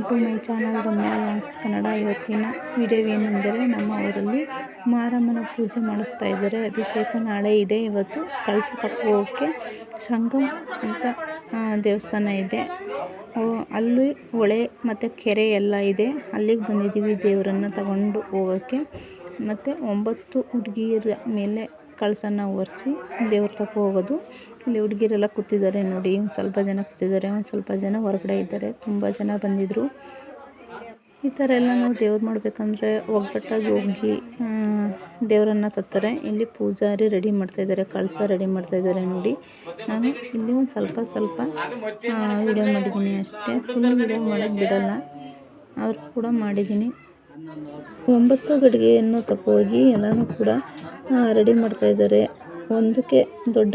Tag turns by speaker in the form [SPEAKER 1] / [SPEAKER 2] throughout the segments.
[SPEAKER 1] To my channel Ramya vlogs Kannada. ಇವತ್ತಿನ video ಏನೆಂದರೆ, ನಮ್ಮ ಊರಲ್ಲಿ ಮಾರಮ್ಮನ ಪೂಜೆ ಮಾಡಿಸ್ತಾ ಇದ್ದಾರೆ. ಅಭಿಷೇಕ ನಾಳೆ ಇದೆ. ಇವತ್ತು ಕಳಸ ತಕ್ಕೋಕ್ಕೆ ಸಂಗಮ್ ಅಂತ ದೇವಸ್ಥಾನ ಇದೆ. ಅಲ್ಲಿ ಹೊಳೆ ಮತ್ತು ಕೆರೆ ಎಲ್ಲ ಇದೆ. ಅಲ್ಲಿಗೆ ಬಂದಿದ್ದೀವಿ ದೇವರನ್ನು ತಗೊಂಡು ಹೋಗೋಕ್ಕೆ. ಮತ್ತು 9 ಹುಡುಗಿಯರ ಮೇಲೆ ಕಳಸನ ಒರೆಸಿ ದೇವ್ರ ತಗೋ ಹೋಗೋದು. ಇಲ್ಲಿ ಹುಡುಗಿರೆಲ್ಲ ಕೂತಿದ್ದಾರೆ ನೋಡಿ. ಒಂದು ಸ್ವಲ್ಪ ಜನ ಕೂತಿದ್ದಾರೆ, ಒಂದು ಸ್ವಲ್ಪ ಜನ ಹೊರಗಡೆ ಇದ್ದಾರೆ. ತುಂಬ ಜನ ಬಂದಿದ್ದರು. ಈ ಥರ ಎಲ್ಲ ನಾವು ದೇವ್ರು ಮಾಡಬೇಕಂದ್ರೆ ಒಗ್ಗಟ್ಟಾಗಿ ಹೋಗಿ ದೇವರನ್ನು ತರ್ತಾರೆ. ಇಲ್ಲಿ ಪೂಜಾರಿ ರೆಡಿ ಮಾಡ್ತಾಯಿದ್ದಾರೆ, ಕಳಸ ರೆಡಿ ಮಾಡ್ತಾಯಿದ್ದಾರೆ ನೋಡಿ. ನಾನು ಇಲ್ಲಿ ಒಂದು ಸ್ವಲ್ಪ ವಿಡಿಯೋ ಮಾಡಿದ್ದೀನಿ ಅಷ್ಟೇ. ಫುಲ್ ವಿಡಿಯೋ ಮಾಡೋಕ್ಕೆ ಬಿಡೋಲ್ಲ, ಅವ್ರು ಕೂಡ ಮಾಡಿದ್ದೀನಿ. 9 ಗಡಿಗೆಯನ್ನು ತಗೋಗಿ ಎಲ್ಲನೂ ಕೂಡ ರೆಡಿ ಮಾಡ್ತಾಯಿದ್ದಾರೆ. ಒಂದಕ್ಕೆ ದೊಡ್ಡ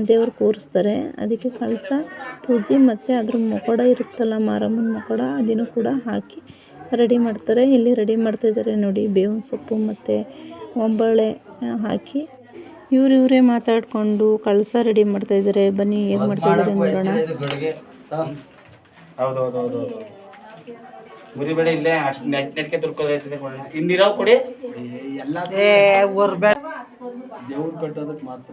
[SPEAKER 1] ದೇವ್ರು ಕೂರಿಸ್ತಾರೆ. ಅದಕ್ಕೆ ಕಳಸ ಪೂಜೆ ಮತ್ತು ಅದ್ರ ಮೊಕಡ ಇರುತ್ತಲ್ಲ, ಮಾರಮ್ಮನ ಮೊಕಡ, ಅದನ್ನು ಕೂಡ ಹಾಕಿ ರೆಡಿ ಮಾಡ್ತಾರೆ. ಇಲ್ಲಿ ರೆಡಿ ಮಾಡ್ತಾಯಿದ್ದಾರೆ ನೋಡಿ. ಬೇವಿನ ಸೊಪ್ಪು ಮತ್ತು ಒಂಬಳೆ ಹಾಕಿ ಇವರೇ ಮಾತಾಡಿಕೊಂಡು ಕಳಸ ರೆಡಿ ಮಾಡ್ತಾಯಿದ್ದಾರೆ. ಬನ್ನಿ ಹೇಗೆ ಮಾಡ್ತಾಯಿದ್ದಾರೆ ನೋಡೋಣ.
[SPEAKER 2] ಮುರಿಬೇಡ, ಇಲ್ಲೇ ಅಷ್ಟು ನೆಟ್ಕೆ ತುರ್ಕೋದೈತದೆ. ಇನ್ನಿರಾವ್ ಕೊಡಿ ಎಲ್ಲ ದೇವ್ರು ಕಟ್ಟೋದಕ್ಕೆ ಮಾತ್ರ.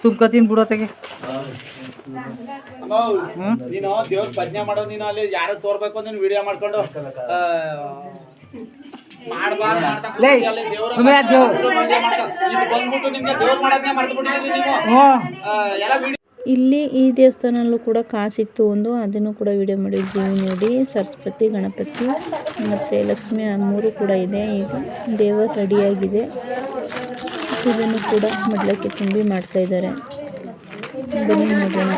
[SPEAKER 3] ತುಂಬ್ಕತೀನಿ ಬಿಡೋತೆಗೆ
[SPEAKER 2] ನೀನು ದೇವ್ರ ಭಜನೆ ಮಾಡೋದು. ನೀನು ಅಲ್ಲಿ ಯಾರು ತೋರ್ಬೇಕು ನೀನು ವಿಡಿಯೋ ಮಾಡ್ಕೊಂಡು
[SPEAKER 1] ಇಲ್ಲಿ ಈ ದೇವಸ್ಥಾನಲ್ಲೂ ಕೂಡ ಕಾಸಿತ್ತು ಒಂದು, ಅದನ್ನು ಕೂಡ ವಿಡಿಯೋ ಮಾಡಿದ್ದೀವಿ ನೋಡಿ. ಸರಸ್ವತಿ, ಗಣಪತಿ ಮತ್ತು ಲಕ್ಷ್ಮಿ 3 ಕೂಡ ಇದೆ. ಈಗ ದೇವರು ರೆಡಿಯಾಗಿದೆ. ಇದನ್ನು ಕೂಡ ಮಡ್ಲಕ್ಕೆ ತುಂಬಿ ಮಾಡ್ತಾ ಇದ್ದಾರೆ. ಬನ್ನಿ ನೋಡೋಣ.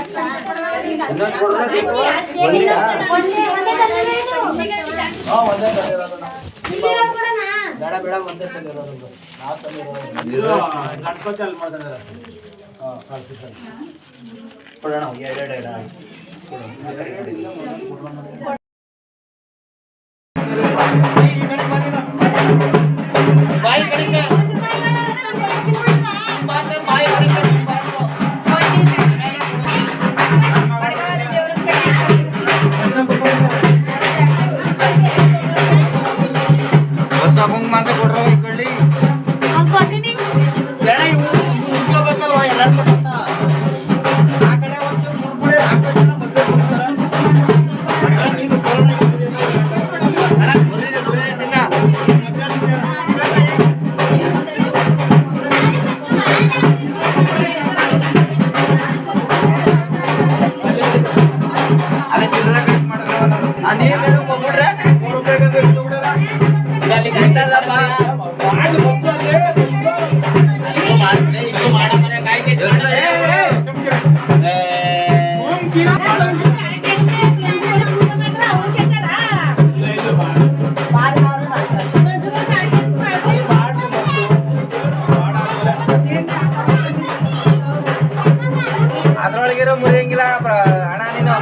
[SPEAKER 3] ಅದ್ರೊಳಗಿರೋ ಮುರಿಯಂಗಿಲ್ಲ ಅಣ್ಣ. ನೀನು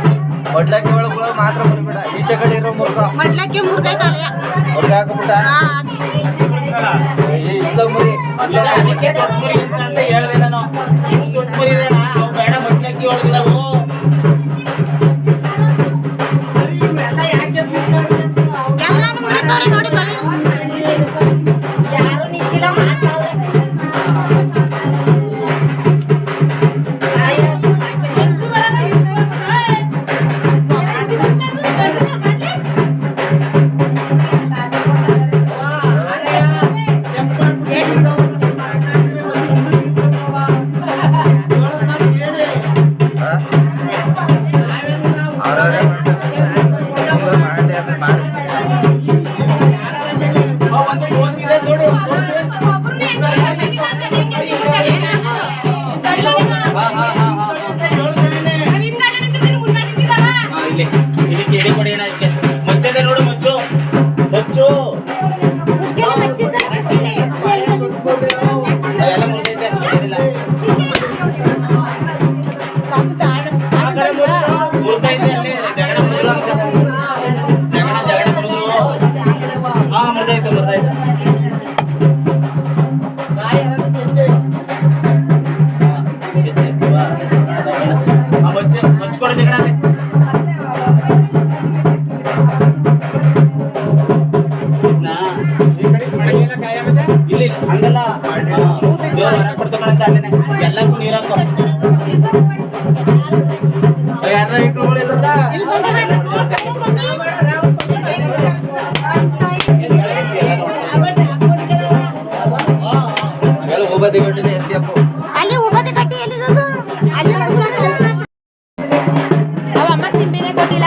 [SPEAKER 3] ಮೊಡ್ಲಕ್ಕೆ ಒಳಗೆ ಮಾತ್ರ ಮುರಿಬೇಡ. ಈಚೆ ಕಡೆ ಇರೋ
[SPEAKER 4] ಮೊಡ್ಲಕ್ಕೆ ಮುರಿದೈತಲ್ಲ,
[SPEAKER 3] ಮುರ್ಗ ಹಾಕ್ಬಿಟ್ಟ ಇದ್ದಾಗ ಮುರಿ.
[SPEAKER 2] ಹೇಳಿದೆ ನಾನು, ದೊಡ್ಡ ಮುರಿ ಬೇಡ, ಮೊಡ್ಲಕ್ಕಿ ಒಳಗಿಲ್ಲ.
[SPEAKER 4] ಎಲ್ಲಾನು ಮುರಿದವ್ರೆ ನೋಡಿ. ಯಾರು ನಿಂತಿಲ್ಲ, ಮಾಡ್ತಾವ್ರೆ.
[SPEAKER 2] हाँ हाँ हाँ हाँ ಕೊಡ್ತಾನಂತ ಅಲ್ಲೇನೆ ಎಲ್ಲಕ್ಕೂ ನೀರು ಹಾಕೋ
[SPEAKER 3] ಯಾರ ಇಟ್ಕೊಳ್ಳಿಲ್ಲ ಹೋಗೋದಿ ಕೊಟ್ಟಿನಿ ಎಸ್ಕೇಪ್
[SPEAKER 4] ಅಲ್ಲಿ ಉಪತಿ ಕಟ್ಟಿ ಎಲ್ಲಿದು ಅಲ್ಲಿ ಅವ ಅಮ್ಮ ಸಿಂಬಿನೇ ಕೊಟ್ಟಿಲ್ಲ